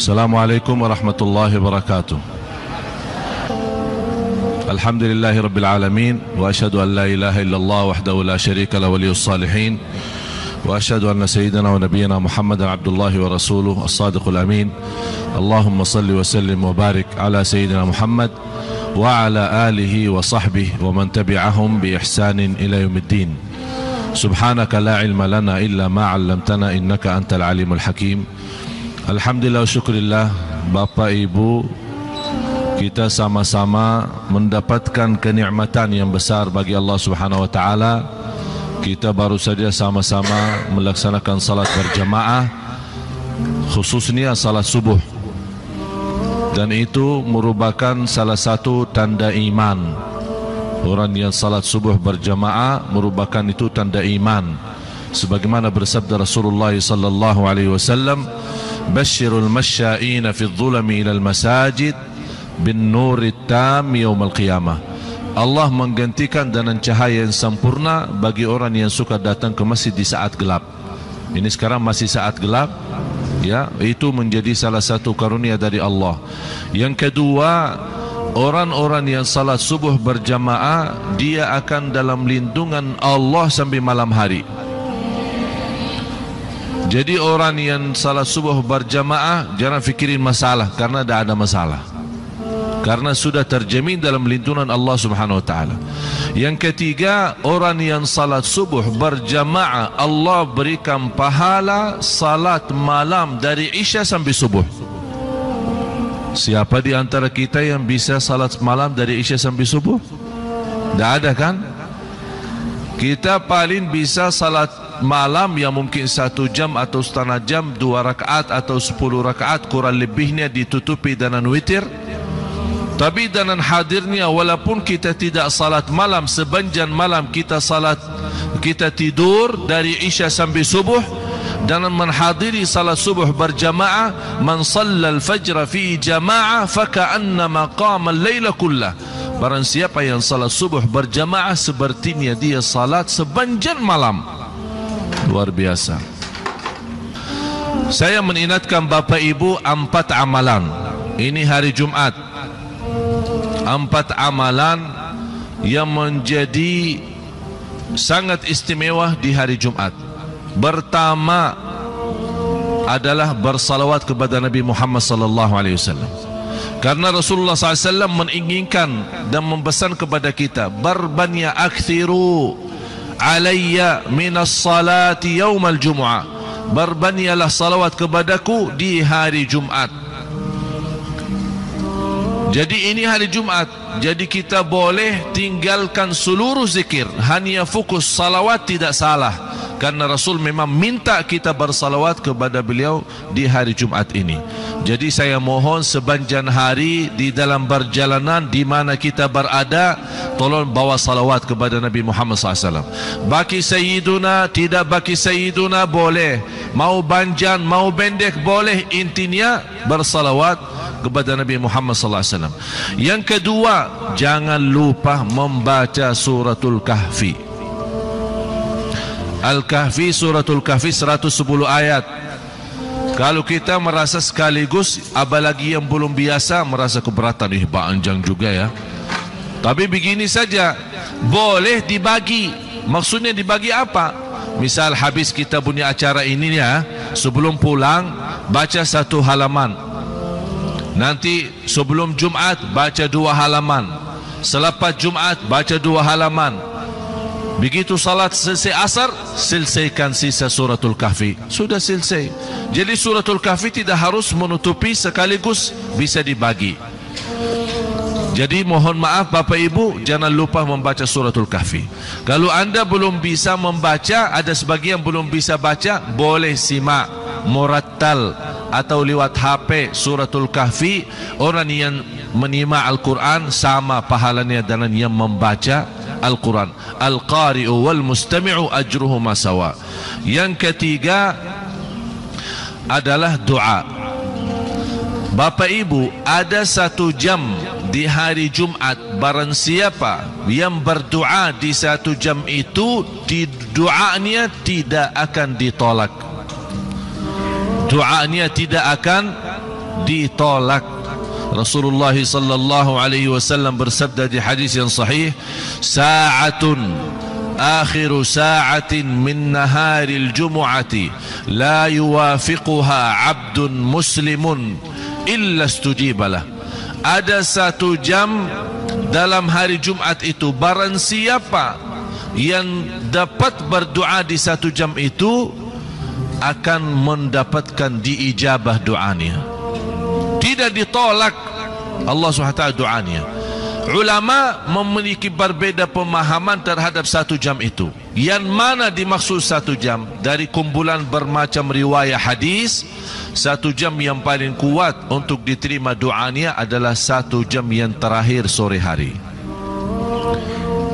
Assalamualaikum warahmatullahi wabarakatuh. Alhamdulillahi rabbil alamin. Wa ashhadu an la ilaha illallah wahdahu la syarika lahu waliyus salihin. Wa ashhadu anna sayyidina wa nabiyyina Muhammadan abdullahi wa rasuluh as-sadiqul amin. Allahumma salli wa sallim wa barik ala sayyidina Muhammad wa ala alihi wa sahbihi wa man tabi'ahum bi ihsanin ila yaumiddin. Subhanaka la ilma lana illa ma 'allamtana innaka antal alimul hakim. Alhamdulillah, syukurillah, Bapak Ibu, kita sama-sama mendapatkan kenikmatan yang besar bagi Allah Subhanahu wa taala. Kita baru saja sama-sama melaksanakan salat berjamaah, khususnya salat subuh. Dan itu merupakan salah satu tanda iman. Orang yang salat subuh berjamaah merupakan itu tanda iman. Sebagaimana bersabda Rasulullah sallallahu alaihi wasallam, "Basyirul masya'ina fi dhulami ila al-masajid bin nurit tam yaumil qiyamah." Allah menggantikan dengan cahaya yang sempurna bagi orang yang suka datang ke masjid di saat gelap. Ini sekarang masih saat gelap, ya, itu menjadi salah satu karunia dari Allah. Yang kedua, orang-orang yang salat subuh berjamaah, dia akan dalam lindungan Allah sampai malam hari. Jadi orang yang salat subuh berjamaah jangan fikirin masalah, karena tidak ada masalah, karena sudah terjamin dalam lindungan Allah Subhanahu wa taala. Yang ketiga, orang yang salat subuh berjamaah, Allah berikan pahala salat malam dari Isya sampai subuh. Siapa di antara kita yang bisa salat malam dari Isya sampai subuh? Tidak ada kan? Kita paling bisa salat malam yang mungkin 1 jam atau setengah jam, 2 rakaat atau 10 rakaat, kurang lebihnya ditutupi dengan witir. Tapi dengan hadirnya, walaupun kita tidak salat malam, sepanjang malam kita salat, kita tidur dari Isya sampai subuh, dan menghadiri salat subuh berjamaah, man shallal fajr fi jamaah faka'annama qama al-laila kullah. Barang siapa yang salat subuh berjamaah, sepertinya dia salat sepanjang malam. Luar biasa. Saya mengingatkan Bapak Ibu 4 amalan. Ini hari Jumat, 4 amalan yang menjadi sangat istimewa di hari Jumat. Pertama adalah bersalawat kepada Nabi Muhammad sallallahu alaihi wasallam. Karena Rasulullah SAW menginginkan dan mempesan kepada kita, barbanya akthiru alayya minas salati yaumal jumu'ah. Berbanyalah salawat kepadaku di hari Jumat. Jadi ini hari Jumat, jadi kita boleh tinggalkan seluruh zikir, hanya fokus salawat, tidak salah. Karena Rasul memang minta kita bersalawat kepada beliau di hari Jumat ini. Jadi saya mohon sepanjang hari di dalam perjalanan di mana kita berada, tolong bawa salawat kepada Nabi Muhammad SAW. Baki Sayyiduna, tidak baki Sayyiduna boleh, mau panjang mau pendek boleh, intinya bersalawat kepada Nabi Muhammad SAW. Yang kedua, jangan lupa membaca suratul Kahfi. Al-Kahfi, suratul Kahfi 110 ayat. Kalau kita merasa sekaligus, apalagi yang belum biasa merasa keberatan, panjang juga ya. Tapi begini saja, boleh dibagi. Maksudnya dibagi apa? Misal habis kita punya acara ini ya, sebelum pulang baca 1 halaman. Nanti sebelum Jumat baca 2 halaman. Selepas Jumat baca 2 halaman. Begitu salat selesai asar, selesaikan sisa suratul Kahfi. Sudah selesai. Jadi suratul Kahfi tidak harus menutupi sekaligus, bisa dibagi. Jadi mohon maaf Bapak Ibu, jangan lupa membaca suratul Kahfi. Kalau anda belum bisa membaca, ada sebagian belum bisa baca, boleh simak murattal atau lewat HP suratul Kahfi. Orang yang menyimak Al-Quran sama pahalanya dengan yang membaca Al-Quran. Al-Qari'u wal mustami'u ajruhuma sawa. Yang ketiga adalah doa. Bapak Ibu, ada 1 jam di hari Jumat, barang siapa yang berdoa di 1 jam itu, di doanya tidak akan ditolak. Doanya tidak akan ditolak. Rasulullah sallallahu alaihi wasallam bersabda di hadis yang sahih, "Sa'atun akhiru sa'atin min naharil jumu'ati la yuwafiquha 'abdun muslimun illa istujibalah." Ada satu jam dalam hari Jumat itu, barang siapa yang dapat berdoa di satu jam itu akan mendapatkan diijabah doanya, tidak ditolak Allah SWT doanya. Ulama memiliki berbeza pemahaman terhadap satu jam itu. Yang mana dimaksud satu jam? Dari kumpulan bermacam riwayat hadis, satu jam yang paling kuat untuk diterima doanya adalah satu jam yang terakhir sore hari.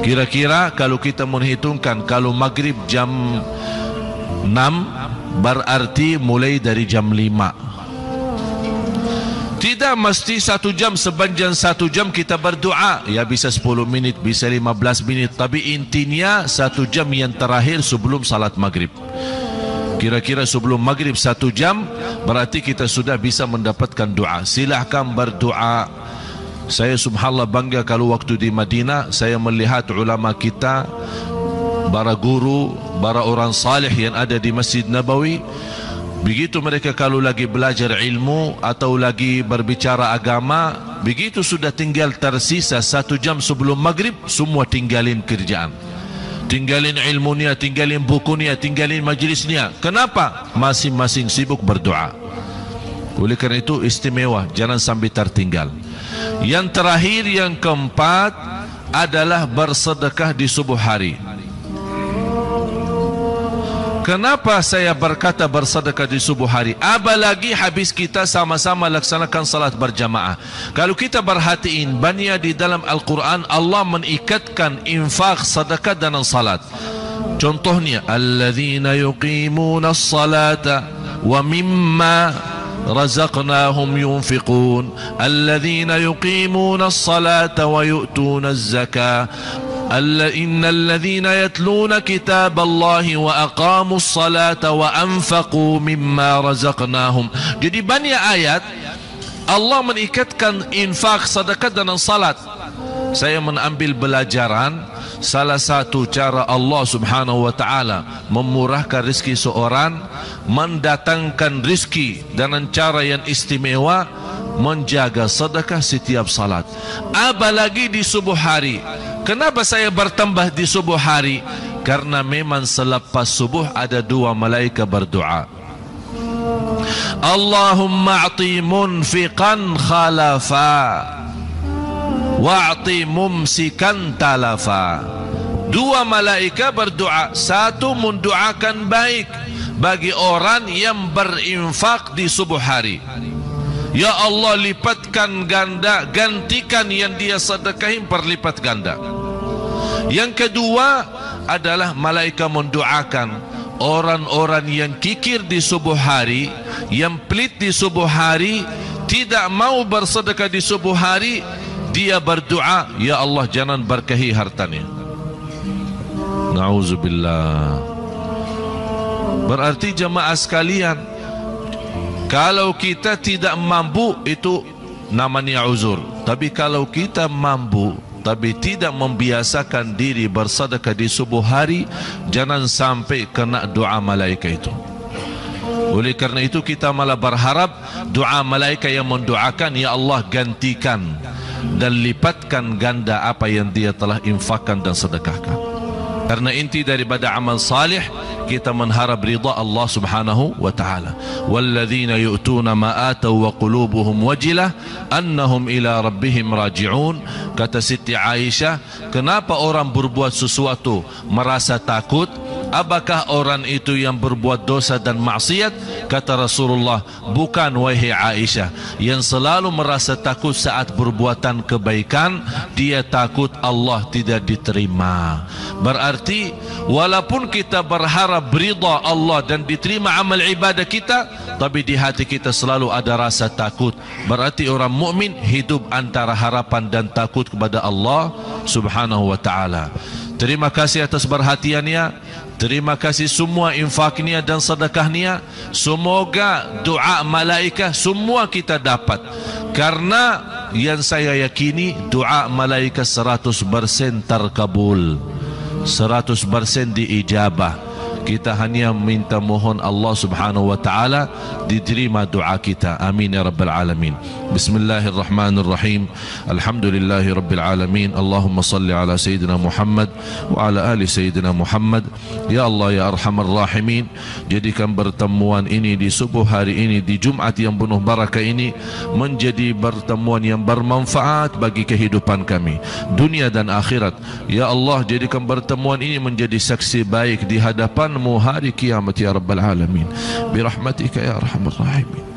Kira-kira kalau kita menghitungkan, kalau maghrib jam 6, berarti mulai dari jam 5. Tidak mesti satu jam, sepanjang satu jam kita berdoa. Ya bisa 10 minit, bisa 15 menit. Tapi intinya satu jam yang terakhir sebelum salat maghrib. Kira-kira sebelum maghrib satu jam, berarti kita sudah bisa mendapatkan doa. Silahkan berdoa. Saya subhanallah bangga kalau waktu di Madinah, saya melihat ulama kita, para guru, para orang salih yang ada di Masjid Nabawi. Begitu mereka kalau lagi belajar ilmu atau lagi berbicara agama, begitu sudah tinggal tersisa satu jam sebelum maghrib, semua tinggalin kerjaan, tinggalin ilmunya, tinggalin bukunya, tinggalin majlisnya. Kenapa? Masing-masing sibuk berdoa. Oleh kerana itu istimewa, jangan sampai tertinggal. Yang terakhir, yang keempat adalah bersedekah di subuh hari. Kenapa saya berkata bersedekah di subuh hari? Apalagi habis kita sama-sama laksanakan salat berjamaah. Kalau kita perhatiin, banyak di dalam Al-Quran Allah mengikatkan infak, sedekah dan salat. Contohnya, alladzina yuqimuna as-salata wa mimma razaqnahum yunfiqun. Alladzina yuqimuna as-salata wa yu'tuna az-zakah. إن الذين يتلون كتاب الله وأقاموا الصلاة وأنفقوا مما رزقناهم. Jadi banyak ayat Allah mengikatkan infak, sedekah dan salat. Saya mengambil pelajaran, salah satu cara Allah subhanahu wa ta'ala memurahkan rezeki seorang, mendatangkan rezeki dengan cara yang istimewa, menjaga sedekah setiap salat. Apalagi di subuh hari. Kenapa saya bertambah di subuh hari? Karena memang selepas subuh ada dua malaikat berdoa. Allahumma a'ti munfiqan khalafa wa'ti mumsikan talafa. Dua malaikat berdoa. Satu mendoakan baik bagi orang yang berinfak di subuh hari. Ya Allah, lipatkan ganda, gantikan yang dia sedekahin berlipat ganda. Yang kedua adalah malaikat mendoakan orang-orang yang kikir di subuh hari, yang pelit di subuh hari, tidak mau bersedekah di subuh hari. Dia berdoa, ya Allah jangan berkahi hartanya. Na'udzubillah. Berarti jemaah sekalian, kalau kita tidak mampu, itu namanya uzur. Tapi kalau kita mampu tapi tidak membiasakan diri bersedekah di subuh hari, jangan sampai kena doa malaikat itu. Oleh kerana itu kita malah berharap doa malaikat yang mendoakan, ya Allah gantikan dan lipatkan ganda apa yang dia telah infakkan dan sedekahkan. Karena inti daripada amal salih, kita mengharap ridha Allah subhanahu wa ta'ala. Walladzina yu'tuna ma atau wa qulubuhum wajilah annahum ila rabbihim raji'un. Kata Siti Aisyah, kenapa orang berbuat sesuatu merasa takut? Apakah orang itu yang berbuat dosa dan maksiat? Kata Rasulullah, bukan wahai Aisyah. Yang selalu merasa takut saat berbuatan kebaikan, dia takut Allah tidak diterima. Berarti walaupun kita berharap ridha Allah dan diterima amal ibadah kita, tapi di hati kita selalu ada rasa takut. Berarti orang mukmin hidup antara harapan dan takut kepada Allah subhanahu wa ta'ala. Terima kasih atas perhatiannya. Terima kasih semua infaknya dan sedekahnya. Semoga doa malaikat semua kita dapat. Karena yang saya yakini doa malaikat 100% terkabul, 100% diijabah. Kita hanya minta mohon Allah subhanahu wa ta'ala diterima doa kita. Amin ya rabbal alamin. Bismillahirrahmanirrahim. Alhamdulillahi rabbil alamin. Allahumma salli ala Sayyidina Muhammad wa ala ali Sayyidina Muhammad. Ya Allah ya arhamar rahimin, jadikan pertemuan ini di subuh hari ini, di Jumat yang penuh barakah ini, menjadi pertemuan yang bermanfaat bagi kehidupan kami dunia dan akhirat. Ya Allah, jadikan pertemuan ini menjadi saksi baik di hadapan hari kiamat ya rabbal alamin, birahmatika ya arhamar rahimin.